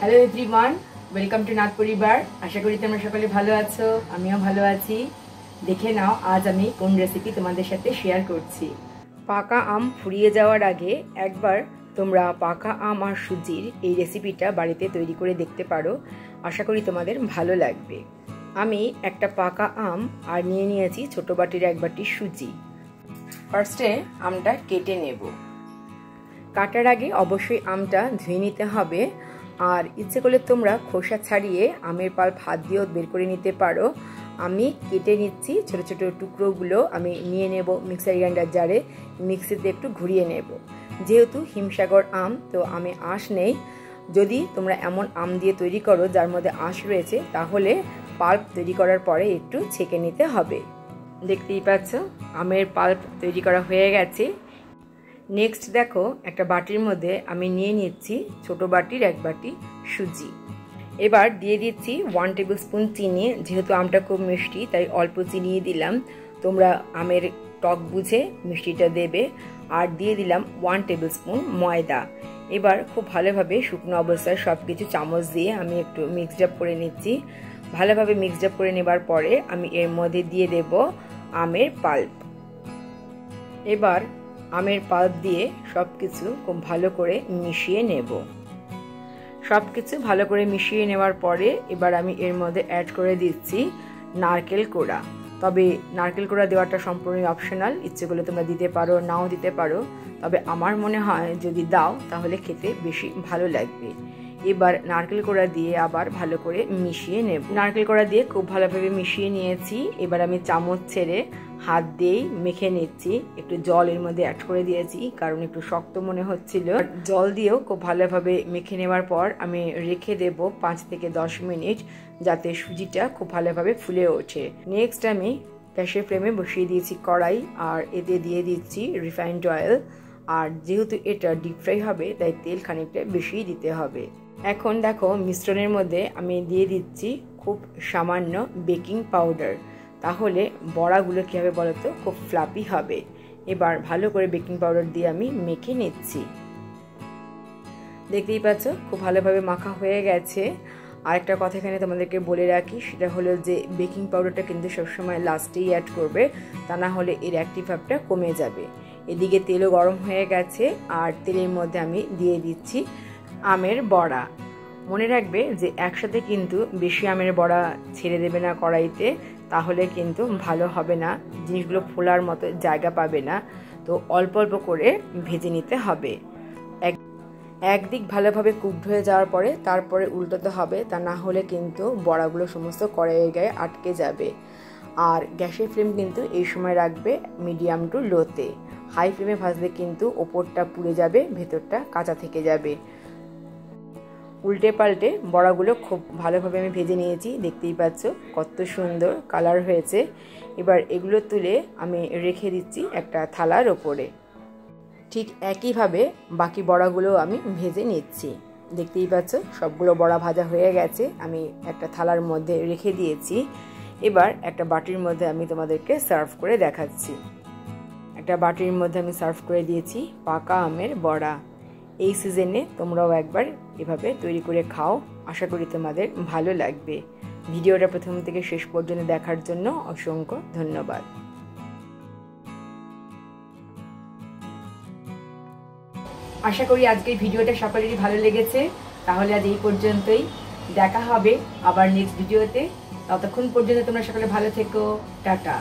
Hello everyone, welcome to Nath পরিবার। আশা করি তোমরা সকলে ভালো আছো, আমিও ভালো আছি। দেখে নাও আজ আমি কোন রেসিপি তোমাদের সাথে শেয়ার করছি। পাকা আম ফুরিয়ে যাওয়ার আগে একবার তোমরা পাকা আম আর সুজির এই রেসিপিটা বাড়িতে তৈরি করে দেখতে পারো। আশা করি তোমাদের ভালো লাগবে। আমি একটা পাকা আম আর নিয়ে নিয়েছি ছোট বাটির এক বাটি সুজি। ফার্স্টে আমটা কেটে নেব। কাটার আগে অবশ্যই আমটা ধুয়ে নিতে হবে। আর ইচ্ছে করলে তোমরা খোসা ছাড়িয়ে আমের পাল্প হাত দিয়েও বের করে নিতে পারো। আমি কেটে নিচ্ছি ছোট ছোট টুকরোগুলো। আমি নিয়ে নেব মিক্সার গ্রাইন্ডার জারে, মিক্সিতে একটু ঘুরিয়ে নেব। যেহেতু হিমসাগর আম, তো আমি আঁশ নেই। যদি তোমরা এমন আম দিয়ে তৈরি করো যার মধ্যে আঁশ রয়েছে, তাহলে পাল্প তৈরি করার পরে একটু ছেঁকে নিতে হবে। দেখতেই পাচ্ছ আমের পাল্প তৈরি করা হয়ে গেছে। নেক্সট দেখো, একটা বাটির মধ্যে আমি নিয়ে নিচ্ছি ছোট বাটির এক বাটি সুজি। এবার দিয়ে দিচ্ছি 1 টেবিল স্পুন চিনি। যেহেতু আমটা খুব মিষ্টি তাই অল্প চিনি দিলাম, তোমরা আমের টক বুঝে মিষ্টিটা দেবে। আর দিয়ে দিলাম 1 টেবিল স্পুন ময়দা। এবার খুব ভালোভাবে শুকনো অবস্থায় সব কিছু চামচ দিয়ে আমি একটু মিক্সড আপ করে নিচ্ছি। ভালোভাবে মিক্সড আপ করে নেবার পরে আমি এর মধ্যে দিয়ে দেব আমের পাল্প। এবার আমের পাল্প দিয়ে সবকিছু খুব ভালো করে মিশিয়ে নেব। সবকিছু ভালো করে মিশিয়ে নেওয়ার পরে এবার আমি এর মধ্যে অ্যাড করে দিচ্ছি নারকেল কোড়া। তবে নারকেল কোড়া দেওয়াটা সম্পূর্ণ অপশনাল, ইচ্ছে করলে তোমরা দিতে পারো, নাও দিতে পারো। তবে আমার মনে হয় যদি দাও তাহলে খেতে বেশি ভালো লাগবে। এবার নারকেল কোড়া দিয়ে আবার ভালো করে মিশিয়ে নেব। নারকেল কোড়া দিয়ে খুব ভালোভাবে মিশিয়ে নিয়েছি। এবার আমি চামচ ছেড়ে হাত দিয়েই মেখে নিচ্ছি। একটু জল এর মধ্যে অ্যাড করে দিয়েছি কারণ একটু শক্ত মনে হচ্ছিল। জল দিয়েও খুব ভালোভাবে মেখে নেওয়ার পর আমি রেখে দেব 5 থেকে 10 মিনিট, যাতে সুজিটা খুব ভালোভাবে ফুলে ওঠে। নেক্সট আমি গ্যাসের ফ্লেমে বসিয়ে দিয়েছি কড়াই, আর এতে দিয়ে দিচ্ছি রিফাইন্ড অয়েল। আর যেহেতু এটা ডিপ ফ্রাই হবে তাই তেল খানিকটা বেশিই দিতে হবে। এখন দেখো মিশ্রণের মধ্যে আমি দিয়ে দিচ্ছি খুব সামান্য বেকিং পাউডার, তাহলে বড়াগুলো কী হবে বলো তো, খুব ফ্লাপি হবে। এবার ভালো করে বেকিং পাউডার দিয়ে আমি মেখে নিচ্ছি। দেখতেই পাচ্ছ খুব ভালোভাবে মাখা হয়ে গেছে। আরেকটা কথা এখানে তোমাদেরকে বলে রাখি, সেটা হলো যে বেকিং পাউডারটা কিন্তু সবসময় লাস্টেই অ্যাড করবে, তা না হলে এর অ্যাক্টিভ ভাবটা কমে যাবে। এদিকে তেলও গরম হয়ে গেছে, আর তেলের মধ্যে আমি দিয়ে দিচ্ছি আমের বড়া। মনে রাখবে যে একসাথে কিন্তু বেশি আমের বড়া ছেড়ে দেবে না কড়াইতে, তাহলে কিন্তু ভালো হবে না, জিনিসগুলো ফোলার মতো জায়গা পাবে না। তো অল্প অল্প করে ভেজে নিতে হবে। একদিক ভালোভাবে কুকড হয়ে যাওয়ার পরে তারপরে উল্টোতে হবে, তা না হলে কিন্তু বড়াগুলো সমস্ত কড়াইয়ের গায়ে আটকে যাবে। আর গ্যাসের ফ্লেম কিন্তু এই সময় রাখবে মিডিয়াম টু লোতে। হাই ফ্লেমে ভাজলে কিন্তু ওপরটা পুড়ে যাবে, ভেতরটা কাঁচা থেকে যাবে। উল্টে পাল্টে বড়াগুলো খুব ভালোভাবে আমি ভেজে নিয়েছি। দেখতেই পাচ্ছ কত সুন্দর কালার হয়েছে। এবার এগুলো তুলে আমি রেখে দিচ্ছি একটা থালার ওপরে। ঠিক একইভাবে বাকি বড়াগুলো আমি ভেজে নিচ্ছি। দেখতেই পাচ্ছ সবগুলো বড়া ভাজা হয়ে গেছে, আমি একটা থালার মধ্যে রেখে দিয়েছি। এবার একটা বাটির মধ্যে আমি তোমাদেরকে সার্ভ করে দেখাচ্ছি। একটা বাটির মধ্যে আমি সার্ভ করে দিয়েছি পাকা আমের বড়া। এই সিজনে তোমরাও একবার এভাবে তৈরি করে খাও, আশা করি তোমাদের ভালো লাগবে। ভিডিওটা প্রথম থেকে শেষ পর্যন্ত দেখার জন্য অসংখ্য ধন্যবাদ। আশা করি আজকের ভিডিওটা সকলেরই ভালো লেগেছে। তাহলে আজ এই পর্যন্তই, দেখা হবে আবার নেক্সট ভিডিওতে। ততক্ষণ পর্যন্ত তোমরা সকলে ভালো থেকো। টাটা।